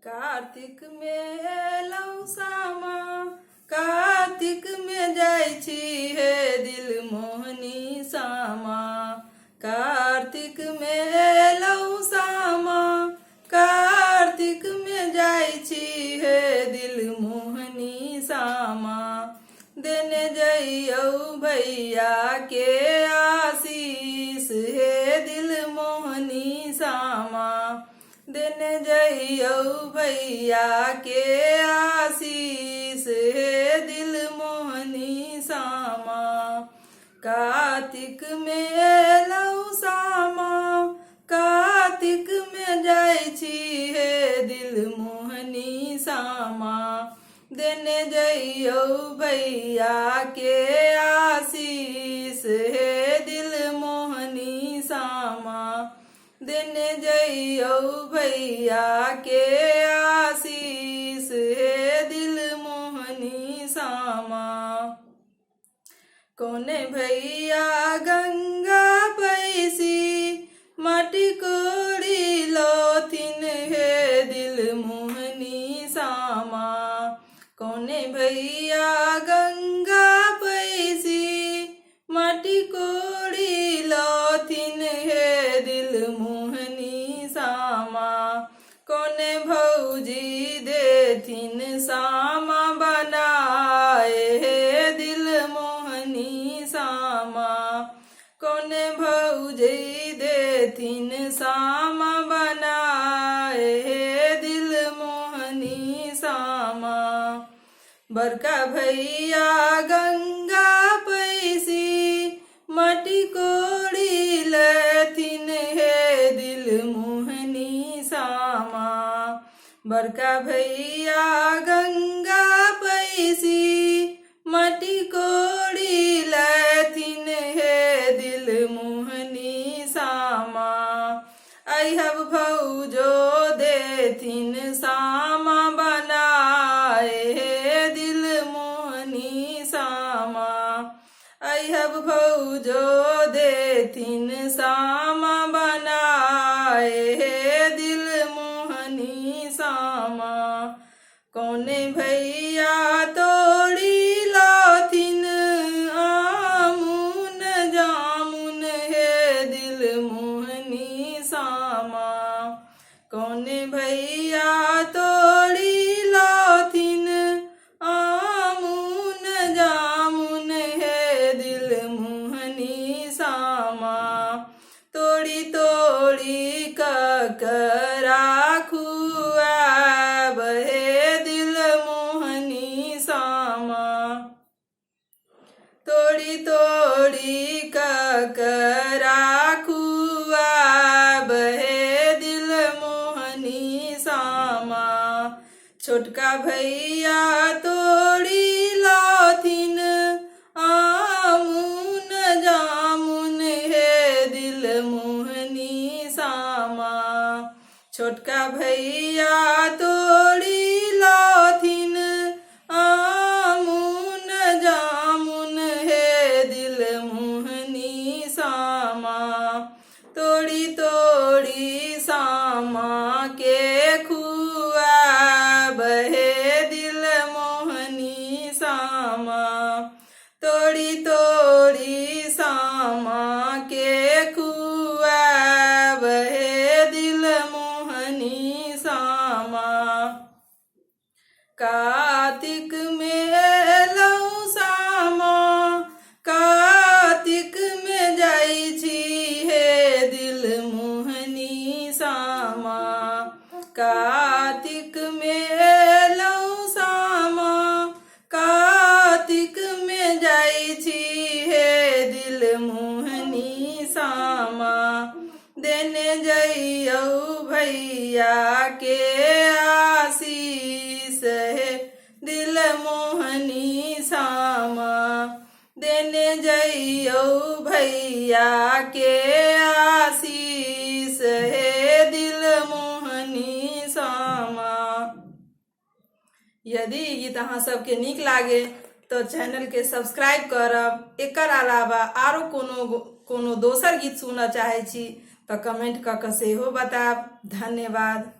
कार्तिक में एलौ सामा, कार्तिक में जाइ छी हे दिल मोहनी सामा। कार्तिक में एलौ सामा, कार्तिक में जाइ छी हे दिल मोहनी सामा। देने जइयौ भैया के आशीष हे दिल मोहनी सामा। देने जइयौ भैया के आशीष हे दिल मोहनी सामा। कार्तिक में एलौ सामा, कार्तिक में जाइ छी हे दिल मोहनी सामा। देने जइयौ भैया के आशीष हे दिल मोहनी सामा। देने जइयौ भैया के आशीष हे दिल मोहनी सामा। कोने भैया गंगा पैसी, माटी कोड़ी लोथिन हे दिल मोहनी सामा। कोने भैया गंगा पैसी, माटी कोड़ी लोथिन हे दिल मोहनी सामा। कोने भौजी देथिन सामा बनाए हे दिल मोहनी सामा। कोने भौजी देथिन सामा बनाए हे दिल मोहनी सामा। बड़का भैया गंगा पैसी, माटी कोड़ी लेथिन हे दिल मोहनी सामा। बड़का भैया गंगा पैसी, माटी कोड़ी लेथिन हे दिल मोहनी सामा। अइहब भौजो देथिन सामा बनाए हे दिल मोहनी सामा। अइहब भौजो देथिन सामा बनाए हे दिल मोहनी सामा। कोने भैया तोड़ी लाथिन आमुन जामुन हे दिल मोहनी सामा। कोने भैया तोड़ी लाथिन आमुन जामुन हे दिल मोहनी सामा। तोड़ी तोड़ी ककरा खुआब हे दिल मोहनी सामा। तोड़ी तोड़ी ककरा खुआब हे दिल मोहनी सामा। छोटका भैया तोड़ी लाथिन आमुन जामुन हे दिल मोहनी सामा। छोटका भैया तोड़ी लाथिन आमुन जामुन हे दिल मोहनी सामा। तोड़ी तोड़ी सामा के खुआब हे दिल मोहनी सामा। तोड़ी तोड़ी सामा के खुआब हे दिल मोहनी सामा। कार्तिक में एलौ सामा, कार्तिक में जाइ छी हे दिल मोहनी सामा। कार्तिक में एलौ सामा, कार्तिक में जाइ छी हे दिल मोहनी सामा। देने जइयौ भैया के आशीष हे दिल मोहनी सामा। देने जइयौ भैया के आशीष हे दिल मोहनी सामा। यदि गीत अहाँ सबके नीक लागे तो चैनल के सब्सक्राइब करब। एकर अलावा आरो कोनो दोसर गीत सुनना चाहे छी तो कमेंट क के सेहो बताब। धन्यवाद।